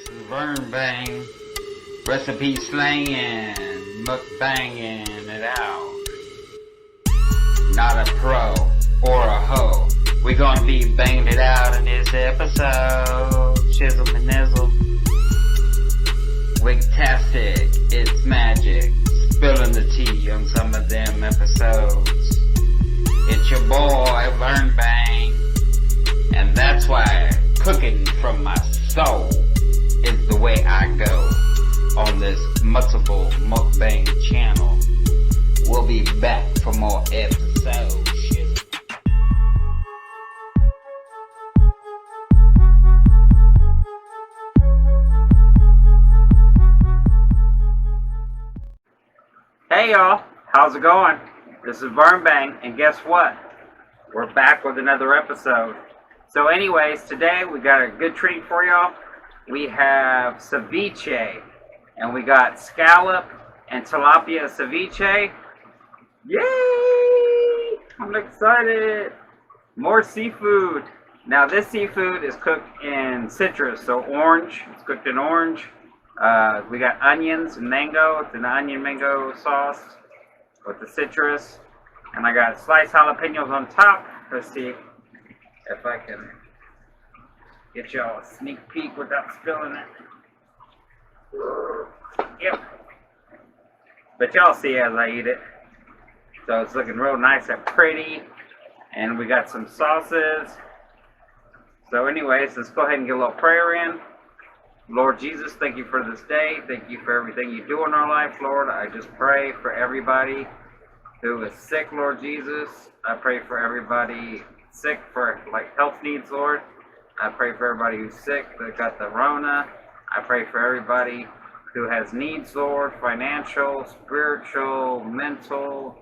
VERN bang, recipe slanging, mukbanging it out. Not a pro or a hoe. We gonna be banging it out in this episode. Chisel and nizzle. Wigtastic, it's magic. Spilling the tea on some of them episodes. It's your boy VERN Bang, and that's why cooking from my soul is the way I go on this multiple mukbang channel. We'll be back for more episodes. Hey y'all, how's it going? This is VERN Bang, and guess what? We're back with another episode. So anyways, today we got a good treat for y'all. We have ceviche, and we got scallop and tilapia ceviche. Yay! I'm excited. More seafood. Now this seafood is cooked in citrus, so orange. It's cooked in orange. We got onions and mango. It's an onion mango sauce with the citrus. And I got sliced jalapeños on top. Let's see if I can get y'all a sneak peek without spilling it. Yep. But y'all see as I eat it. So it's looking real nice and pretty. And we got some sauces. So anyways, let's go ahead and get a little prayer in. Lord Jesus, thank you for this day. Thank you for everything you do in our life, Lord. I just pray for everybody who is sick, Lord Jesus. I pray for everybody sick for health needs, Lord. I pray for everybody who's sick that got the Rona. I pray for everybody who has needs, Lord, financial, spiritual, mental,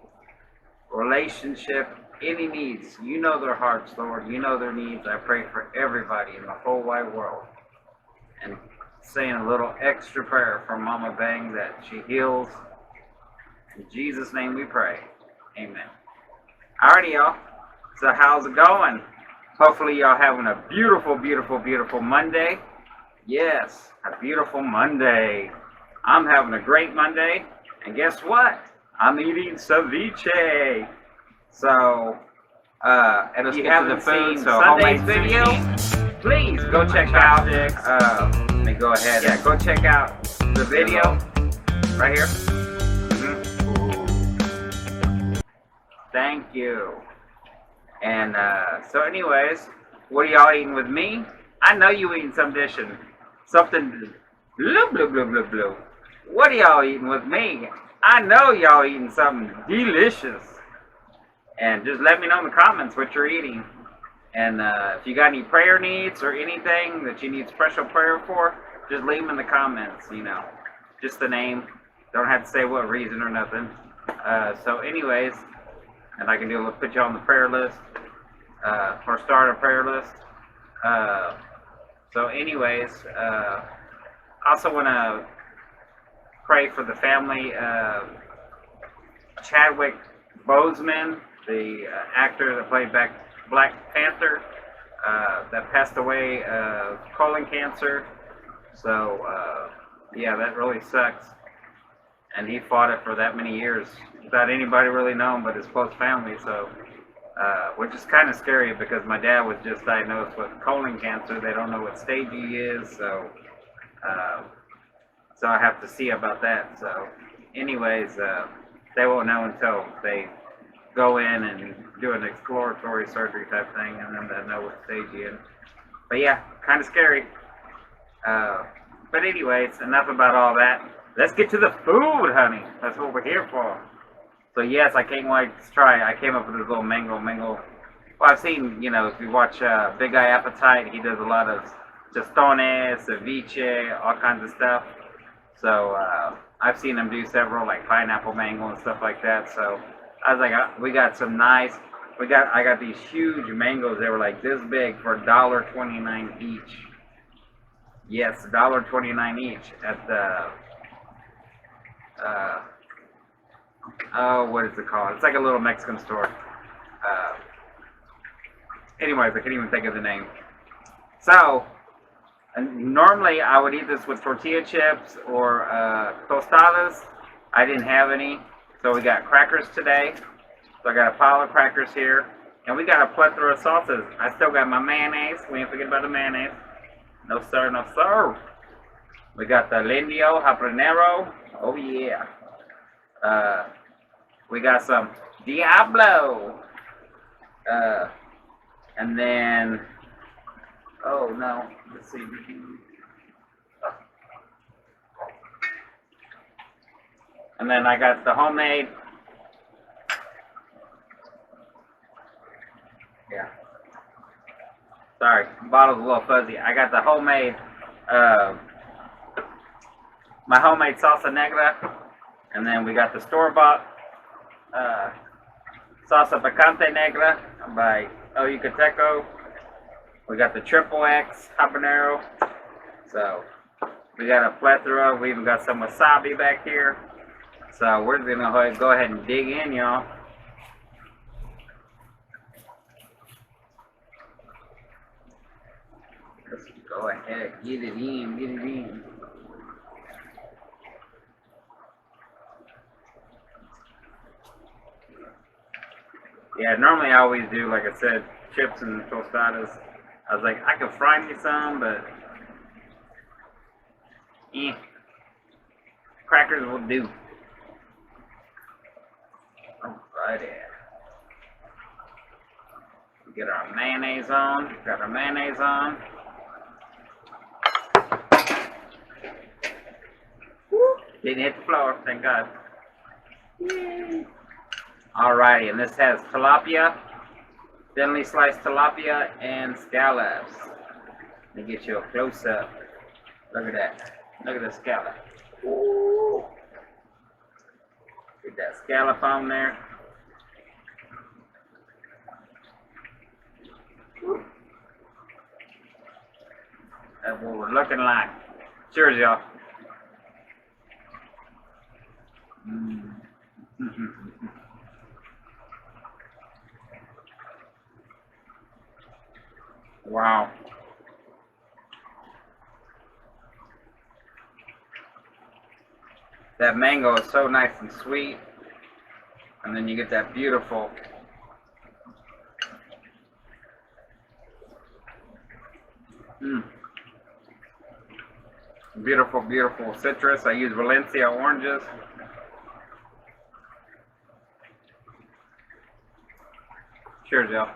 relationship, any needs. You know their hearts, Lord. You know their needs. I pray for everybody in the whole wide world. And saying a little extra prayer for Mama Bang that she heals. In Jesus' name we pray. Amen. Alrighty, y'all. So how's it going? Hopefully y'all having a beautiful, beautiful, beautiful Monday. Yes, a beautiful Monday. I'm having a great Monday. And guess what? I'm eating ceviche. So, and if you haven't seen Sunday's video, please go check out, let me go ahead and go check out the video right here. Thank you. And so anyways, what are y'all eating with me? I know you eating something blue, blue, blue, blue, blue. What are y'all eating with me? I know y'all eating something delicious. And just let me know in the comments what you're eating. And if you got any prayer needs or anything that you need special prayer for, just leave them in the comments, you know. Just the name. Don't have to say what reason or nothing. So anyways, and I can put you on the prayer list, or start a prayer list. So anyways, also want to pray for the family of Chadwick Boseman, the actor that played Black Panther, that passed away of colon cancer. So yeah, that really sucks. And he fought it for that many years without anybody really knowing but his close family. So which is kind of scary because my dad was just diagnosed with colon cancer. They don't know what stage he is, so so I have to see about that. So anyways, they won't know until they go in and do an exploratory surgery type thing, and then they'll know what stage you're in. But yeah, kind of scary. But anyways, enough about all that. Let's get to the food, honey. That's what we're here for. So yes, I can't wait to try. I came up with this little mango. Well, I've seen, you know, if you watch Big Eye Appetite, he does a lot of tostones, ceviche, all kinds of stuff. So I've seen him do several, like pineapple mango and stuff like that. So I was like, we got some nice. I got these huge mangoes. They were like this big for $1.29 each. Yes, $1.29 each at the oh, what is it called? It's like a little Mexican store. Anyways, I can't even think of the name. So And normally I would eat this with tortilla chips or tostadas. I didn't have any, so we got crackers today. So I got a pile of crackers here. And we got a plethora of sauces. I still got my mayonnaise. We ain't forget about the mayonnaise. No sir, no sir. We got the Lindio Habanero. Oh yeah. We got some Diablo. And then, oh no, let's see. And then I got the homemade. Yeah. Sorry, bottle's a little fuzzy. I got the homemade, my homemade salsa negra. And then we got the store-bought salsa picante negra by El Yucateco. We got the triple X habanero. So we got a plethora. We even got some wasabi back here. So we're gonna go ahead and dig in, y'all. Let's go ahead, get it in, get it in. Yeah, normally I always do, like I said, chips and tostadas. I was like, I could fry me some, but crackers will do. Alrighty. Get our mayonnaise on. Got our mayonnaise on. Didn't hit the floor, thank God. Yay. Alrighty, and this has tilapia, thinly sliced tilapia, and scallops. Let me get you a close up. Look at that. Look at the scallop. Ooh. Get that scallop on there. Ooh. That's what we're looking like. Cheers, y'all. Wow. That mango is so nice and sweet. And then you get that beautiful beautiful, beautiful citrus. I use Valencia oranges. Cheers, y'all.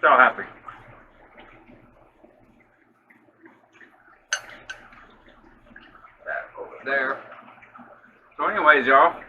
So happy. That over there. So anyways, y'all.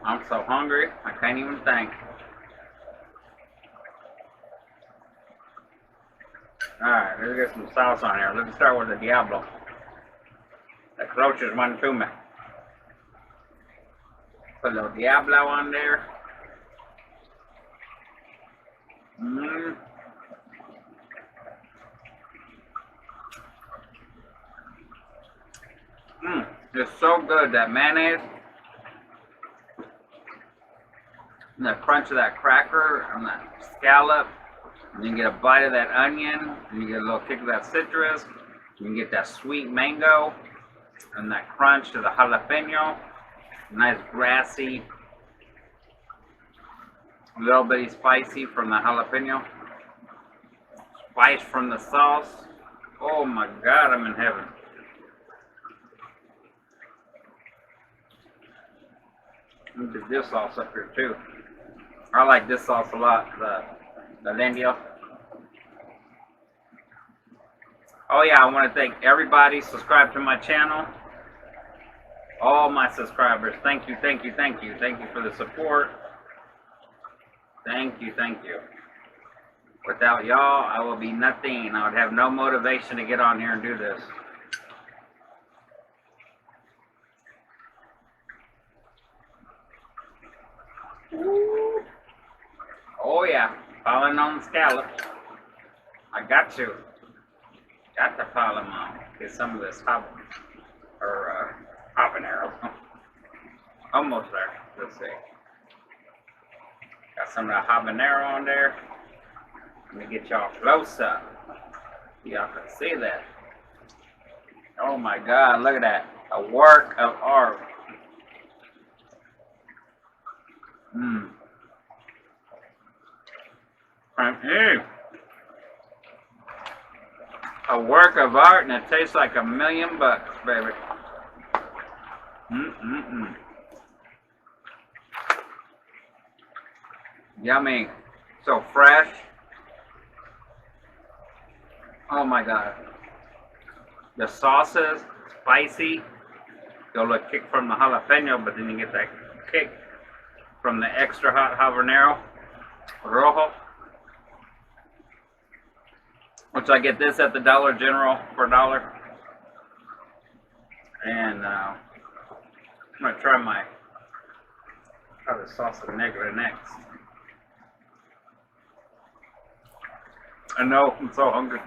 I'm so hungry, I can't even think. Alright, let's get some sauce on here. Let's start with the Diablo. The closest one to me. Put a little Diablo on there. It's so good, that mayonnaise. And the crunch of that cracker and that scallop. And you get a bite of that onion. And you get a little kick of that citrus. And you get that sweet mango. And that crunch of the jalapeno. Nice grassy. A little bitty spicy from the jalapeno. Spice from the sauce. Oh my God, I'm in heaven. Let me get this sauce up here too. I like this sauce a lot, the Lindio. Oh yeah, I want to thank everybody subscribed to my channel. All my subscribers, thank you, thank you, thank you. Thank you for the support. Thank you, thank you. Without y'all, I will be nothing. I would have no motivation to get on here and do this. Oh yeah, falling on the scallop. I got to. Got to pile them on. Get some of this habanero. Almost there. Let's see. Got some of that habanero on there. Let me get y'all close up. Y'all can see that. Oh my God, look at that. A work of art. Mmm. A work of art, and it tastes like $1,000,000, baby. Yummy. So fresh. Oh my God. The sauces, spicy. You'll get a kick from the jalapeno, but then you get that kick from the extra hot habanero rojo. Which I get this at the Dollar General for $1. And I'm gonna try the salsa negra next. I know, I'm so hungry.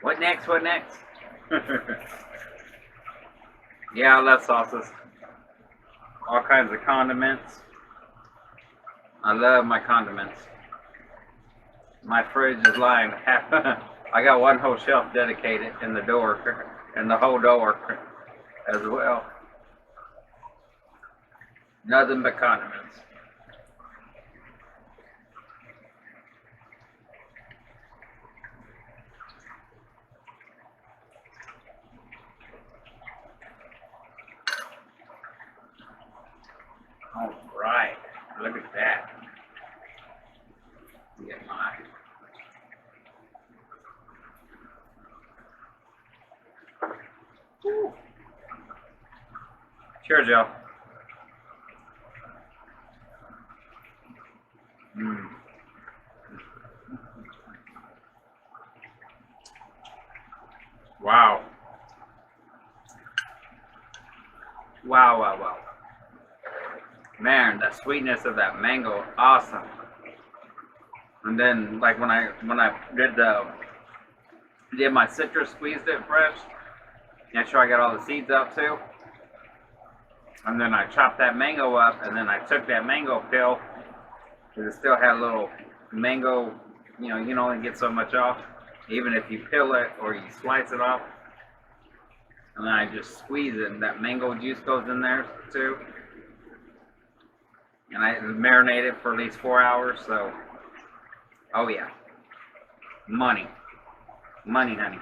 What next? What next? Yeah, I love sauces. All kinds of condiments. I love my condiments. My fridge is lying. I got one whole shelf dedicated in the door, in the whole door as well. Nothing but condiments. All right, look at that. Get my cheers, y'all. Wow. Wow, wow, wow. Man, the sweetness of that mango, awesome. And then, like when I did my citrus, squeezed it fresh. Make sure I got all the seeds out too. And then I chopped that mango up, and then I took that mango peel, because it still had a little mango. You know, you can only get so much off, even if you peel it or you slice it off. And then I just squeeze it, and that mango juice goes in there too. And I marinate it for at least 4 hours. So, oh yeah, money, honey.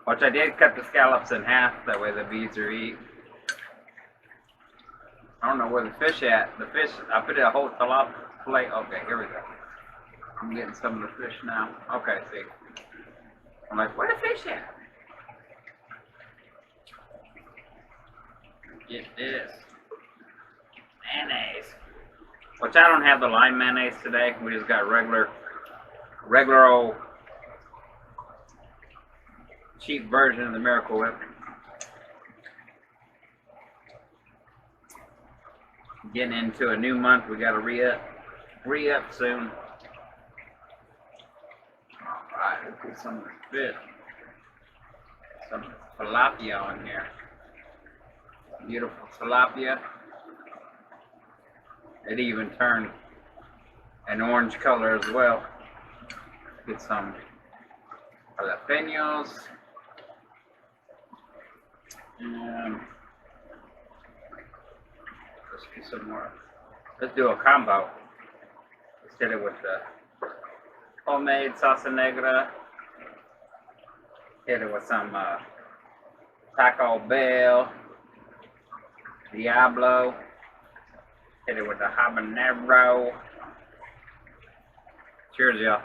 Which I did cut the scallops in half, that way the beads are eat. I don't know where the fish at. The fish, I put a whole tilapia plate. Okay, here we go. I'm getting some of the fish now. Okay, see. I'm like, where the fish at? Get this. Mayonnaise. Which I don't have the lime mayonnaise today. We just got regular old cheap version of the Miracle Whip. Getting into a new month, we gotta re-up soon. Alright, let's put some of the fish. Some tilapia on here. Beautiful tilapia. It even turned an orange color as well. Get some jalapeños. And let's do some more. Let's do a combo. Let's hit it with the homemade salsa negra. Hit it with some Taco Bell, Diablo. Hit it with the habanero. Cheers, y'all.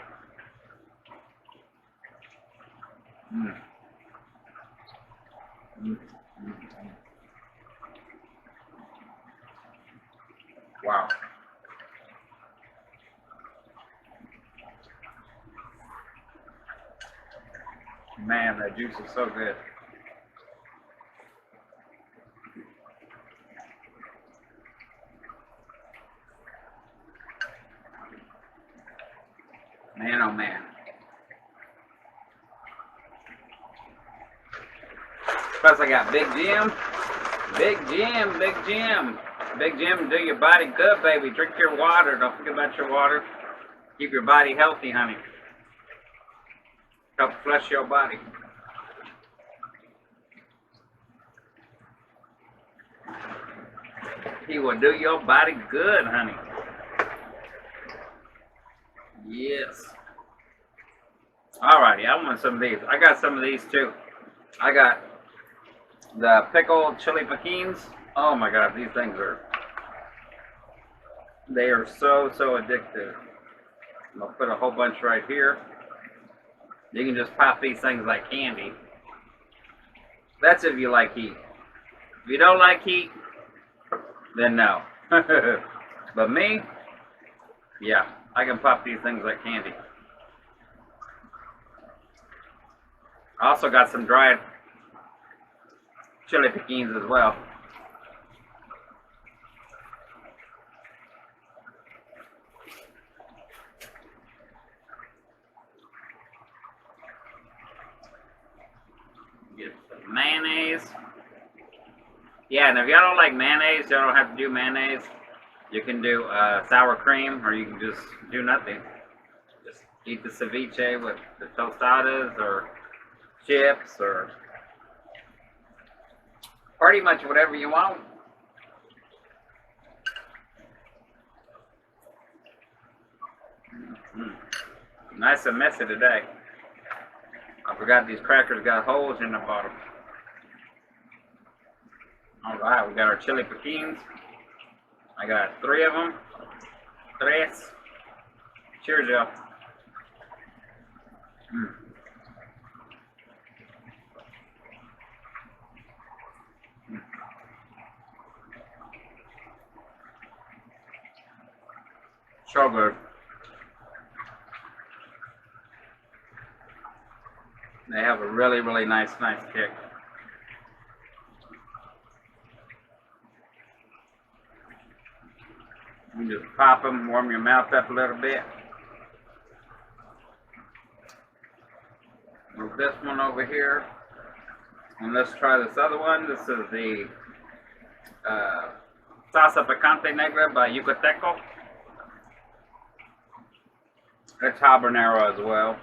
Wow. Man, that juice is so good. Man, oh man. Plus I got Big Jim. Big Jim, Big Jim. Big Jim, do your body good, baby. Drink your water. Don't forget about your water. Keep your body healthy, honey. Help flush your body. He will do your body good, honey. Yes. Alrighty, I want some of these. I got some of these too. I got the pickled chili pequins. Oh my god, these things are, they are so addictive. I'm gonna put a whole bunch right here. You can just pop these things like candy. That's if you like heat. If you don't like heat, then no. But me, yeah, I can pop these things like candy. I also got some dried chili pequins as well. Get some mayonnaise. Yeah, and if y'all don't like mayonnaise, y'all don't have to do mayonnaise. You can do sour cream, or you can just do nothing. Just eat the ceviche with the tostadas, or chips, or pretty much whatever you want. Nice and messy today. I forgot these crackers got holes in the bottom. Alright, we got our chili pequins. I got 3 of them. Tres. Cheers, y'all. So good. They have a really nice kick. You just pop them, warm your mouth up a little bit. Move this one over here. And let's try this other one. This is the Salsa Picante Negra by Yucateco. It's habanero as well.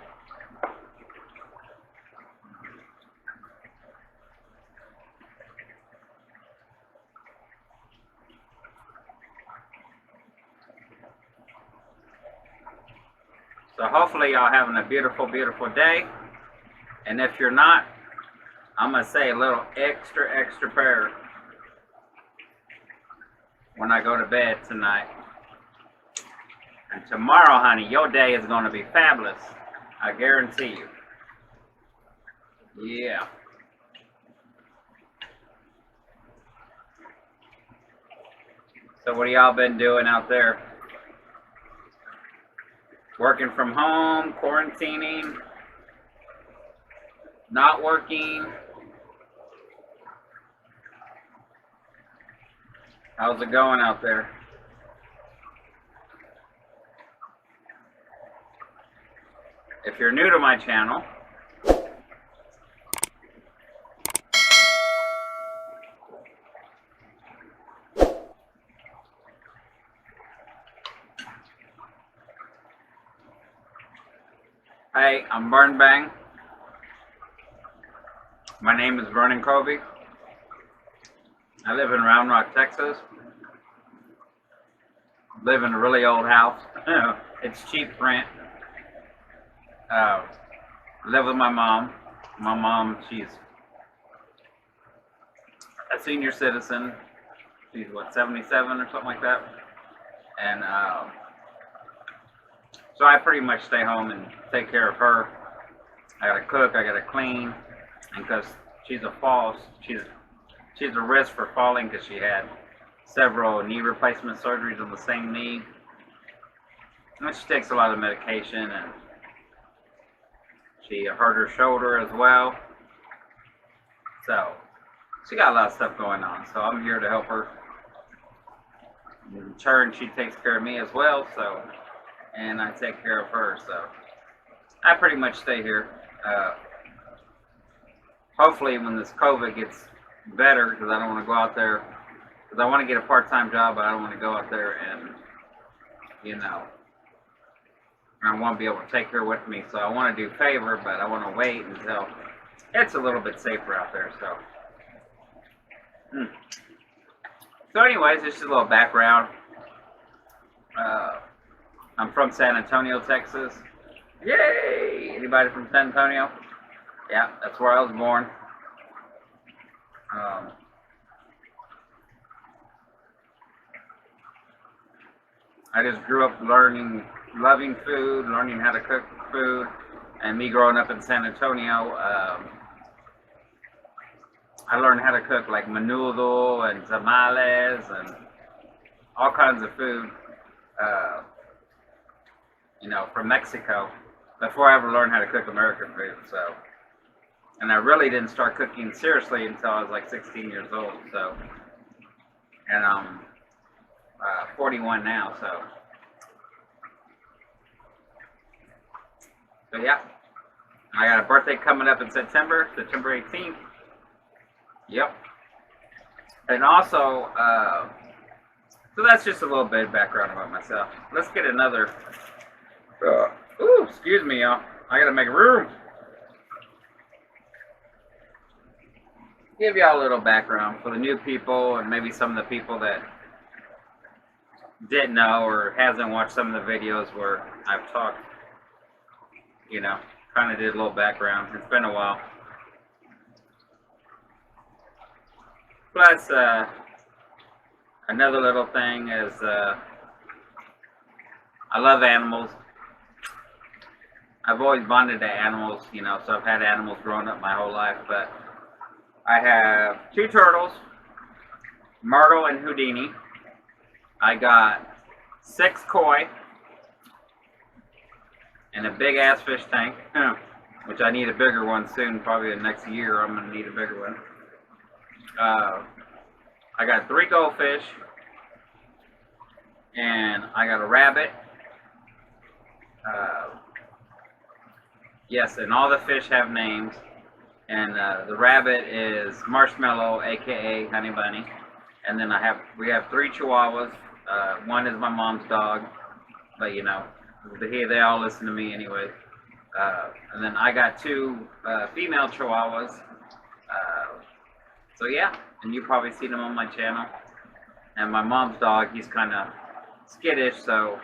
So hopefully y'all having a beautiful day. And if you're not, I'm going to say a little extra prayer when I go to bed tonight. And tomorrow, honey, your day is going to be fabulous. I guarantee you. Yeah. So what have y'all been doing out there? Working from home, quarantining, not working. How's it going out there? If you're new to my channel, hey, I'm Burn Bang. My name is Vernon Covey. I live in Round Rock, Texas. Live in a really old house. It's cheap rent. Live with my mom. My mom, she's a senior citizen. She's what, 77 or something like that. And so I pretty much stay home and take care of her. I gotta cook, I gotta clean, and because she's a risk for falling because she had several knee replacement surgeries on the same knee. And she takes a lot of medication, and She hurt her shoulder as well. So she got a lot of stuff going on. So I'm here to help her. In turn, she takes care of me as well. So, and I take care of her. So I pretty much stay here. Hopefully when this COVID gets better, because I don't want to go out there, because I want to get a part-time job, but I don't want to go out there and, you know, I want to be able to take her with me. So I want to do favor, but I want to wait until it's a little bit safer out there. So, so anyways, just a little background. I'm from San Antonio, Texas. Yay! Anybody from San Antonio? Yeah, that's where I was born. I just grew up loving food, learning how to cook food, and me growing up in San Antonio, I learned how to cook like menudo and tamales and all kinds of food, you know, from Mexico before I ever learned how to cook American food. So, and I really didn't start cooking seriously until I was like 16 years old. So, and I'm 41 now. So yeah, I got a birthday coming up in September 18th. Yep. And also, so that's just a little bit of background about myself. Let's get another. Ooh, excuse me, y'all. I gotta make room. Give y'all a little background for the new people and maybe some of the people that didn't know or hasn't watched some of the videos where I've talked. You know, kind of did a little background. It's been a while. Plus, another little thing is I love animals. I've always bonded to animals, you know, so I've had animals growing up my whole life. But I have 2 turtles, Myrtle and Houdini. I got 6 koi. And a big ass fish tank, which I need a bigger one soon. Probably the next year I'm gonna need a bigger one. I got 3 goldfish, and I got a rabbit. Yes, and all the fish have names. And the rabbit is Marshmallow, aka Honey Bunny. And then we have 3 chihuahuas. One is my mom's dog, but you know. They all listen to me anyway. And then I got 2 female chihuahuas. So yeah, and you probably seen them on my channel. And my mom's dog, he's kind of skittish, so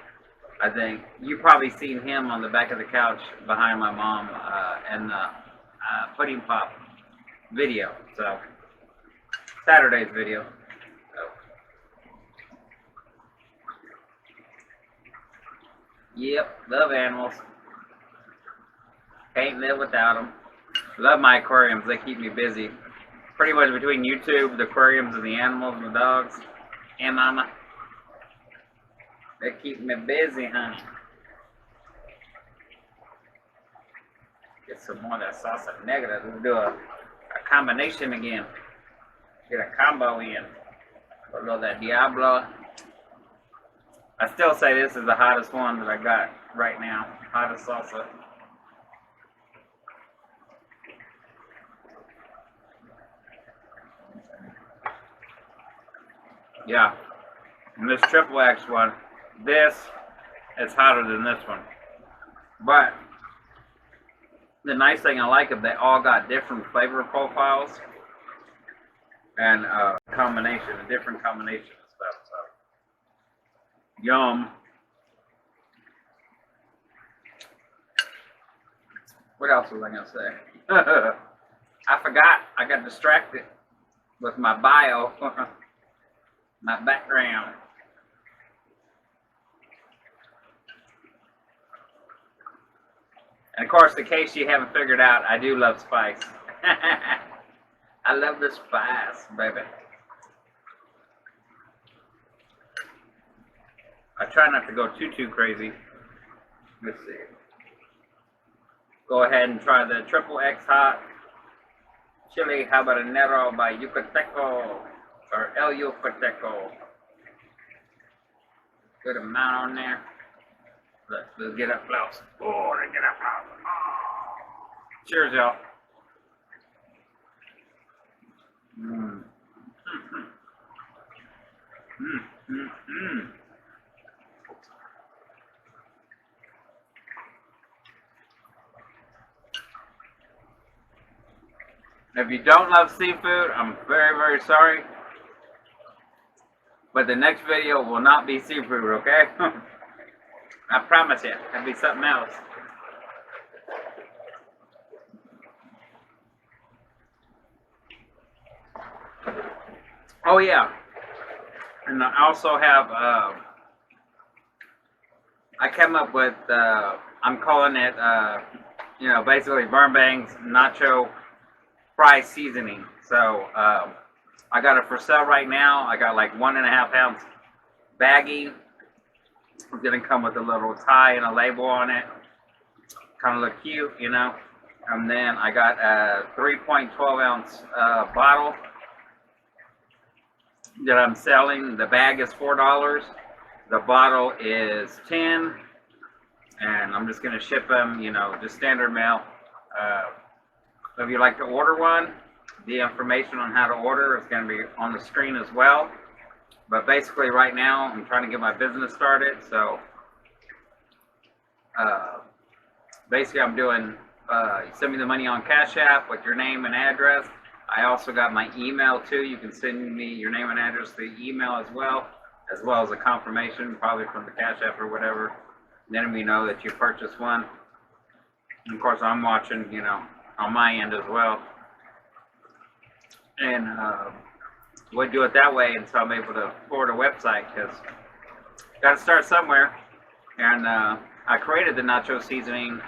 I think you probably seen him on the back of the couch behind my mom in the Pudding Pop video. So Saturday's video. Yep, love animals. Can't live without them. Love my aquariums. They keep me busy. Pretty much between YouTube, the aquariums, and the animals, and the dogs, and mama. They keep me busy, honey. Get some more of that salsa negra. Let's do a combination again. Get a combo in. A little of that Diablo. I still say this is the hottest one that I got right now. Hottest salsa. Yeah. And this triple X one, this is hotter than this one. But the nice thing I like is they all got different flavor profiles and different combination of stuff. So. Yum. What else was I going to say? I forgot. I got distracted with my bio, my background. And of course, in case you haven't figured out, I do love spice. I love the spice, baby. I try not to go too crazy. Let's see. go ahead and try the triple X hot chili habanero by Yucateco, or El Yucateco. Good amount on there. Let's get up close. Oh, let's get up close. Oh. Cheers, y'all. Mmm. If you don't love seafood, I'm very, very sorry. But the next video will not be seafood, okay? I promise you, it'll be something else. Oh yeah, and I also have, I came up with, I'm calling it, you know, basically VERN Bang's nacho fry seasoning. So, I got it for sale right now. I got like 1.5 ounce baggie. It's gonna come with a little tie and a label on it. Kind of look cute, you know. And then I got a 3.12 ounce bottle that I'm selling. The bag is $4. The bottle is $10, and I'm just gonna ship them, you know, just standard mail. So if you'd like to order one, the information on how to order is going to be on the screen as well. But basically right now I'm trying to get my business started, so basically I'm doing send me the money on Cash App with your name and address. I also got my email too. You can send me your name and address through email as well as a confirmation, probably from the Cash App or whatever. Letting me know that you purchased one. And of course I'm watching, you know, on my end as well. And we'll do it that way until I'm able to afford a website, because got to start somewhere. And I created the nacho seasoning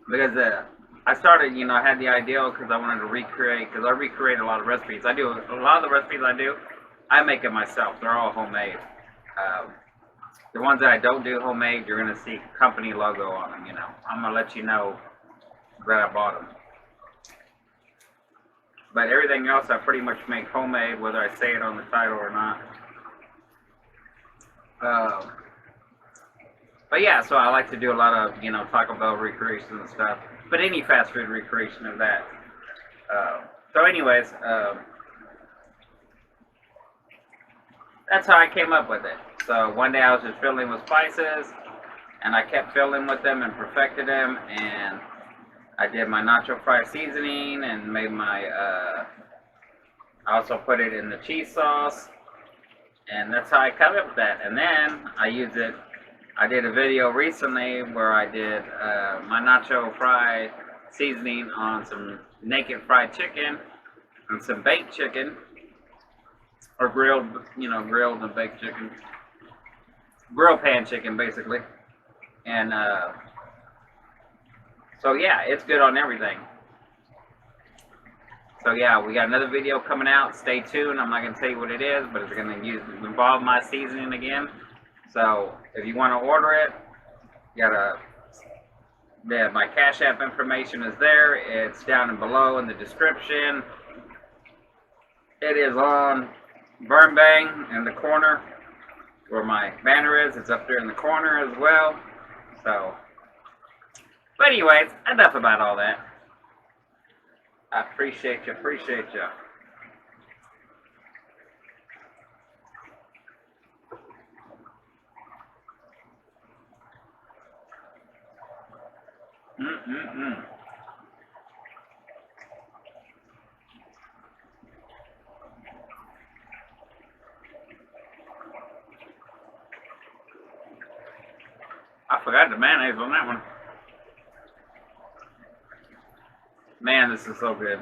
because I started, you know, I had the idea because I wanted to recreate, because I recreate a lot of recipes. I do a lot of the recipes I make it myself. They're all homemade. The ones that I don't do homemade, you're going to see company logo on them, you know. I'm going to let you know that I bought them. But everything else I pretty much make homemade, whether I say it on the title or not. But yeah, so I like to do a lot of, you know, Taco Bell recreations and stuff. But any fast food recreation of that. So anyways, that's how I came up with it. So one day I was just filling with spices, and I kept filling with them and perfected them, and I did my nacho fry seasoning and made my, I also put it in the cheese sauce, and that's how I come up with that. And then I use it, I did a video recently where I did my nacho fry seasoning on some naked fried chicken and some baked chicken, or grilled, you know, grilled and baked chicken. Grill pan chicken, basically. And, so yeah, it's good on everything. So yeah, we got another video coming out. Stay tuned. I'm not going to tell you what it is, but it's going to involve my seasoning again. So if you want to order it, you gotta, my Cash App information is there. It's down below in the description. It is on VERN Bang in the corner where my banner is. It's up there in the corner as well. So, but anyways, enough about all that. I appreciate you. I forgot the mayonnaise on that one. Man, this is so good.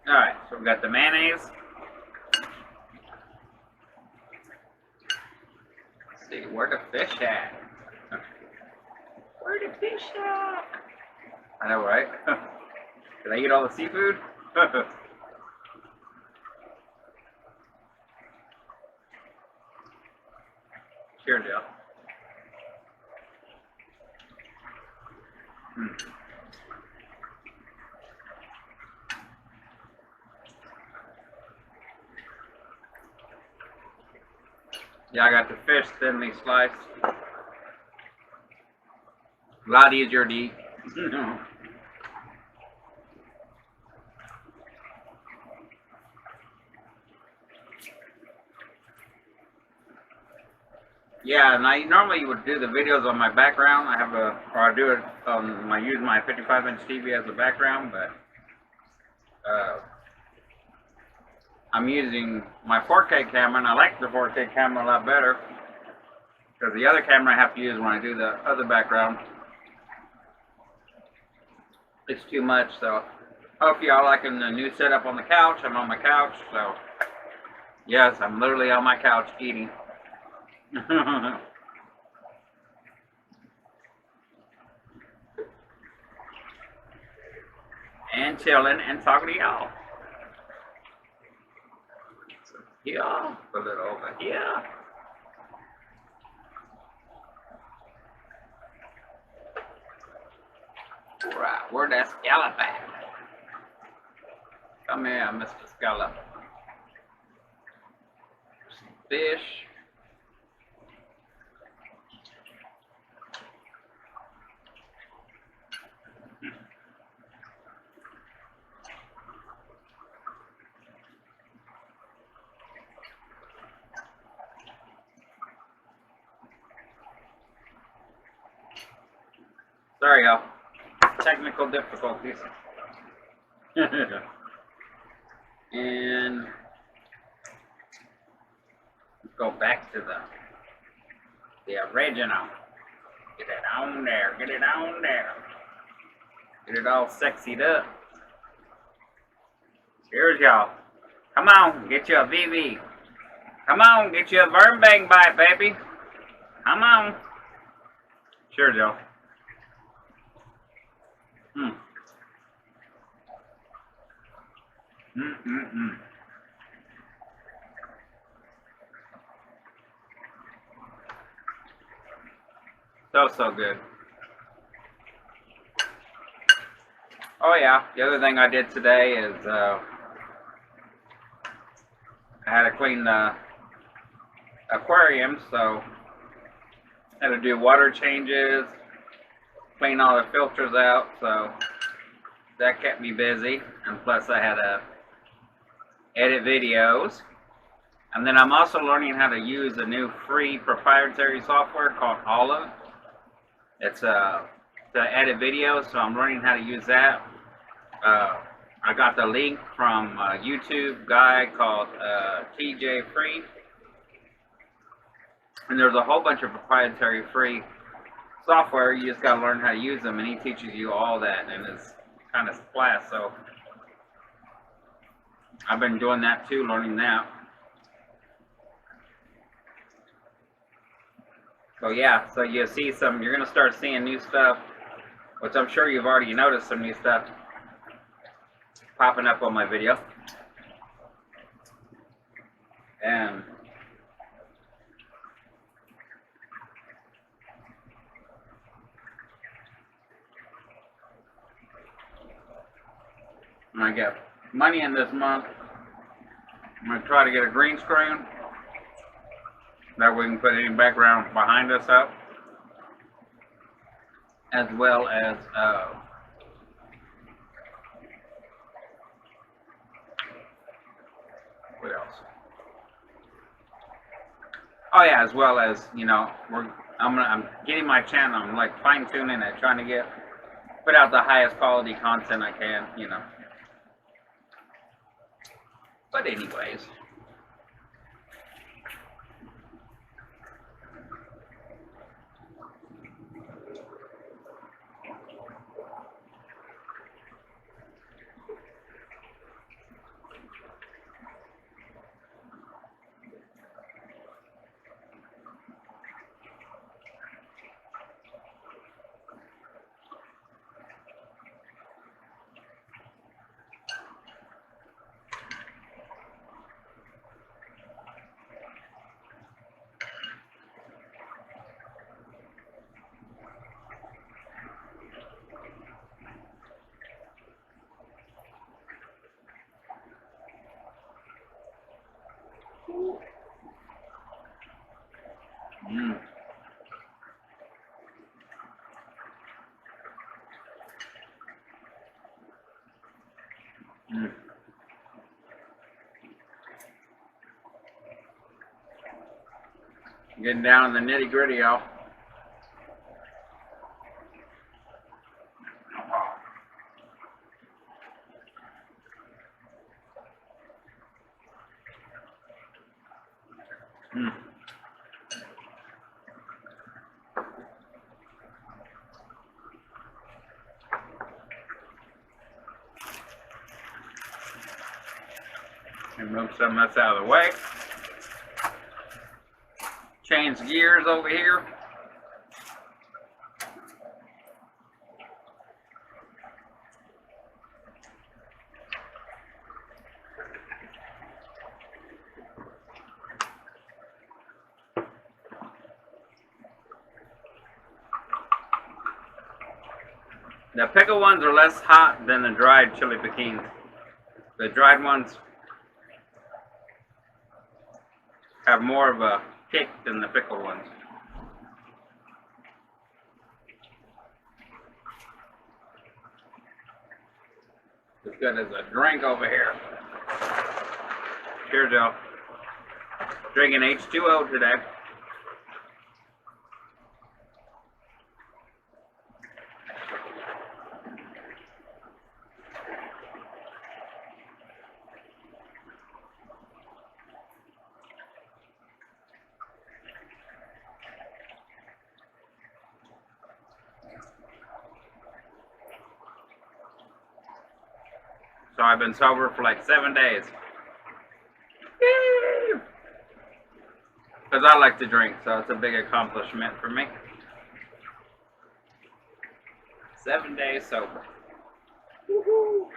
Alright, so we got the mayonnaise. Let's see, where the fish at? Where the fish at? I know, right? Did I eat all the seafood? Joe. Yeah, I got the fish thinly sliced. A lot easier to eat. Yeah, and I normally would do the videos on my background. I have a, or I do it on my, use my 55-inch TV as a background, but I'm using my 4K camera, and I like the 4K camera a lot better because the other camera I have to use when I do the other background, it's too much. So hope y'all liking the new setup on the couch. I'm on my couch, so yes, I'm literally on my couch eating. And chilling and talking to y'all. So, yeah, put it over here. Right, where'd that scallop at? Come here, Mr. Scallop. Some fish. Sorry, y'all. Technical difficulties. And let's go back to the original. Get it on there. Get it on there. Get it all sexied up. Here's y'all. Come on, get you a VV. Come on, get you a VERN bang bite, baby. Come on. Sure, Joe. So good. Oh yeah, the other thing I did today is I had to clean the aquarium, so I had to do water changes, clean all the filters out, so that kept me busy. And plus I had to edit videos. And then I'm also learning how to use a new free proprietary software called Olive. It's to edit videos, so I'm learning how to use that. I got the link from a YouTube guy called TJ Free. And there's a whole bunch of proprietary free software. You just got to learn how to use them, and he teaches you all that in his kind of class. So I've been doing that too, learning that. So yeah, so you'll see some, you're going to start seeing new stuff, which I'm sure you've already noticed some new stuff popping up on my video. And when I get money in this month, I'm going to try to get a green screen. That we can put any background behind us up, as well as what else? Oh yeah, as well as, you know, I'm getting my channel. I'm like fine tuning it, trying to put out the highest quality content I can, you know. But anyways. Mmm. Mmm. Getting down in the nitty gritty, y'all. Mm. And move some of this out of the way. Change gears over here. The pickled ones are less hot than the dried chili piquins. The dried ones have more of a kick than the pickled ones. As good as a drink over here. Cheers, y'all. Drinking H2O today. So I've been sober for like 7 days. Because I like to drink, so it's a big accomplishment for me. 7 days sober. Woohoo!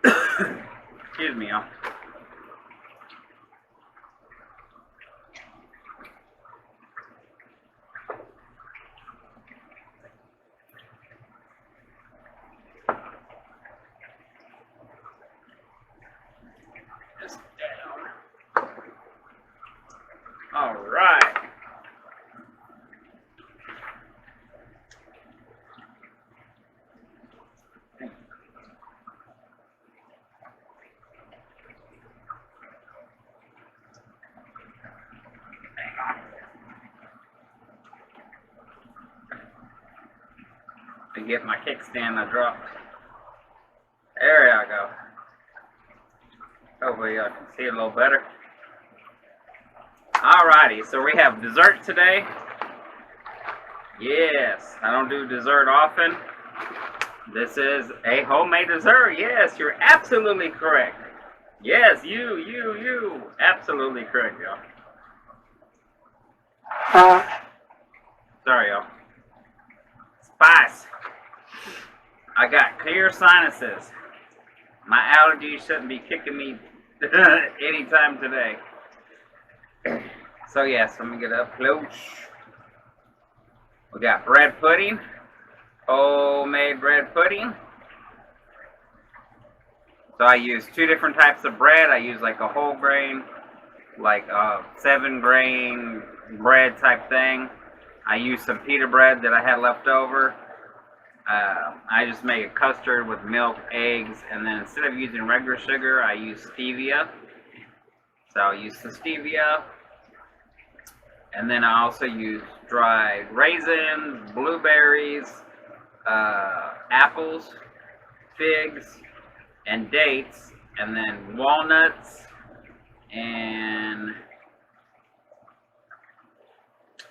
Excuse me, y'all. All right. To get my kickstand, I dropped. There I go. Hopefully y'all can see a little better. Alrighty, so we have dessert today. Yes, I don't do dessert often. This is a homemade dessert. Yes, you're absolutely correct. Yes, you. Absolutely correct, y'all. Sorry, y'all. Spice. I got clear sinuses. My allergies shouldn't be kicking me anytime today. So yes, let me get up close. We got bread pudding, homemade bread pudding. So I use 2 different types of bread. I use like a whole grain, like a 7-grain bread type thing. I use some pita bread that I had left over. I just make a custard with milk, eggs, and then instead of using regular sugar, I use stevia. So I'll use the stevia. And then I also use dried raisins, blueberries, apples, figs, and dates, and then walnuts, and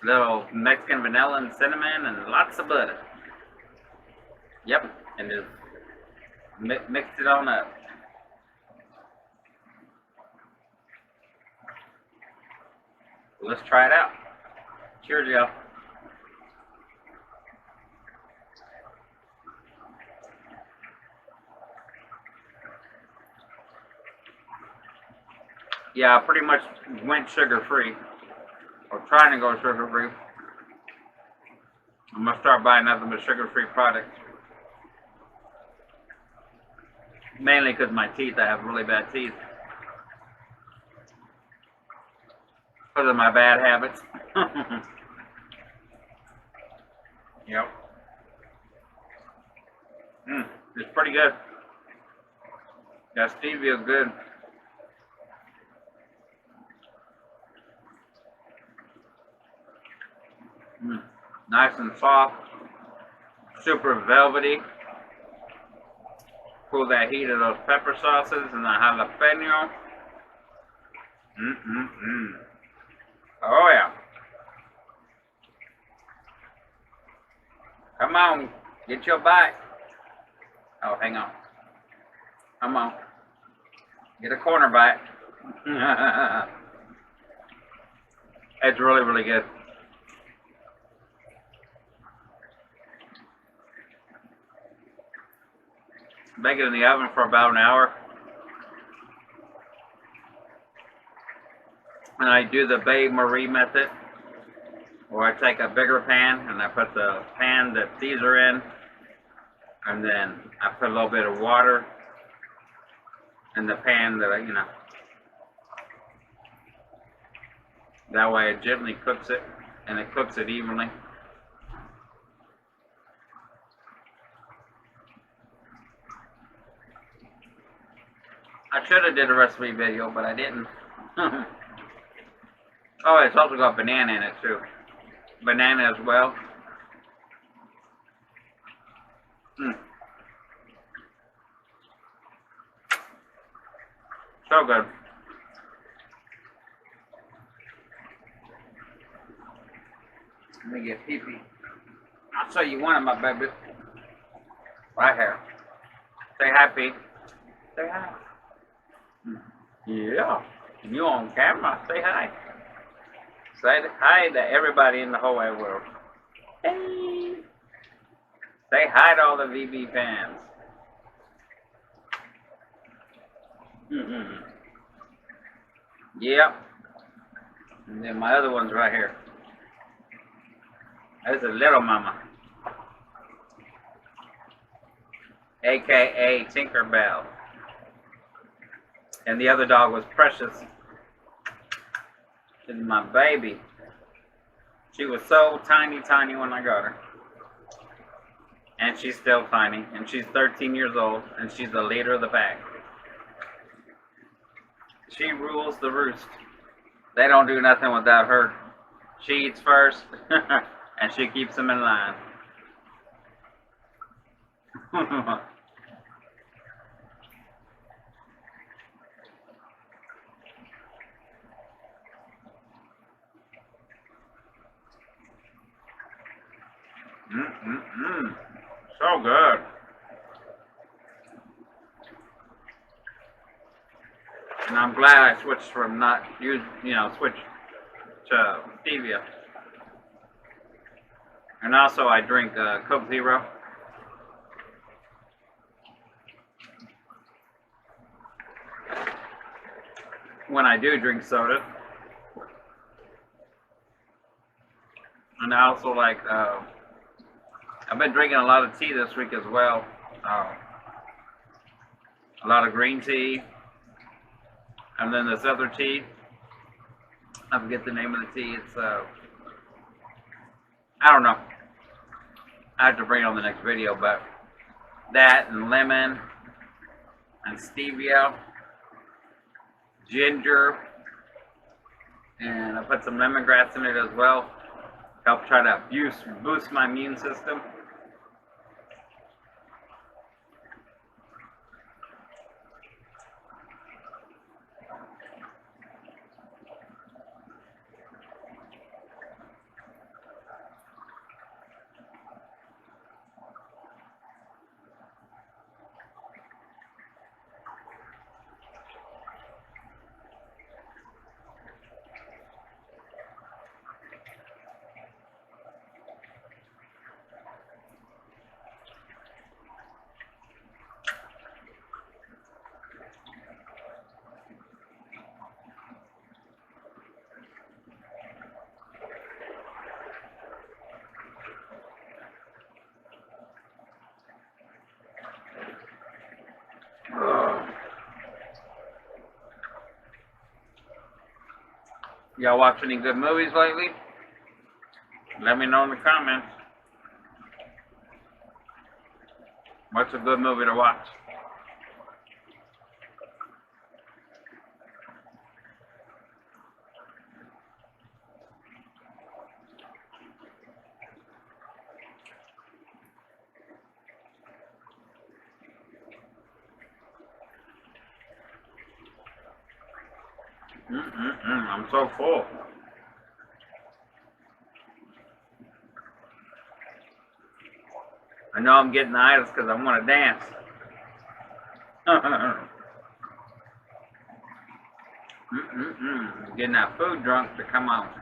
little Mexican vanilla and cinnamon, and lots of butter. Yep, and just mix it on up. Let's try it out. Cheers, y'all. Yeah, I pretty much went sugar-free, or trying to go sugar-free. I'm gonna start buying nothing but sugar-free products. Mainly because my teeth, I have really bad teeth. Because of my bad habits. Yep. It's pretty good. That stevia is good. Nice and soft. Super velvety. Cool that heat of those pepper sauces and the jalapeno. Oh yeah. Come on, get your bite. Oh, hang on. Come on. Get a corner bite. It's really, really good. Bake it in the oven for about an hour. And I do the bain-marie method, where I take a bigger pan and I put the pan that these are in, and then I put a little bit of water in the pan that I, that way it gently cooks it, and it cooks it evenly. I should have did a recipe video, but I didn't. Oh, it's also got banana in it too. Banana as well. So good. Let me get pee-pee. I'll show you one of my babies. Right here. Say hi, Pete. Say hi. Yeah. You on camera. Say hi. Say hi to everybody in the whole wide world. Hey. Say hi to all the VB fans. Yep. And then my other one's right here. There's a little mama. AKA Tinkerbell. And the other dog was Precious. This is my baby. She was so tiny, tiny when I got her. And she's still tiny. And she's 13 years old. And she's the leader of the pack. She rules the roost. They don't do nothing without her. She eats first. And she keeps them in line. So good. And I'm glad I switched from not switch to stevia. And also I drink Coke Zero. When I do drink soda. And I also like, I've been drinking a lot of tea this week as well. A lot of green tea. And then this other tea. I forget the name of the tea. It's, I don't know. I have to bring it on the next video, but that and lemon and stevia, ginger, and I put some lemongrass in it as well. Help try to boost my immune system. Y'all watch any good movies lately? Let me know in the comments. What's a good movie to watch? I'm so full. I know I'm getting the itis because I want to dance. Getting that food drunk to come out.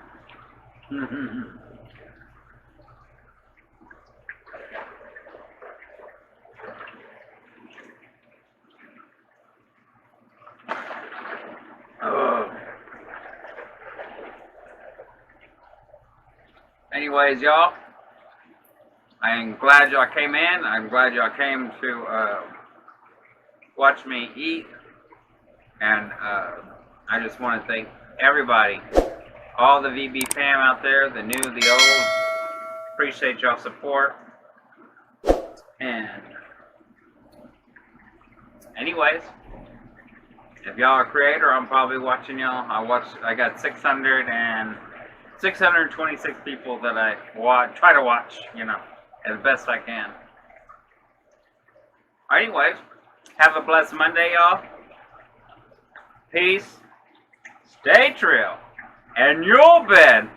Anyways, y'all, I'm glad y'all came in. I'm glad y'all came to watch me eat. And I just want to thank everybody, all the VB fam out there, the new, the old. Appreciate y'all support. And anyways, if y'all are a creator, I'm probably watching y'all. I got 626 people that I try to watch, you know, as best I can. Anyways, have a blessed Monday, y'all. Peace. Stay true. And you'll been.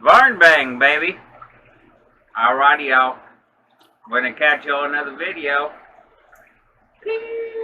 Vern bang, baby. Alrighty, y'all. Gonna catch y'all in another video. Peace.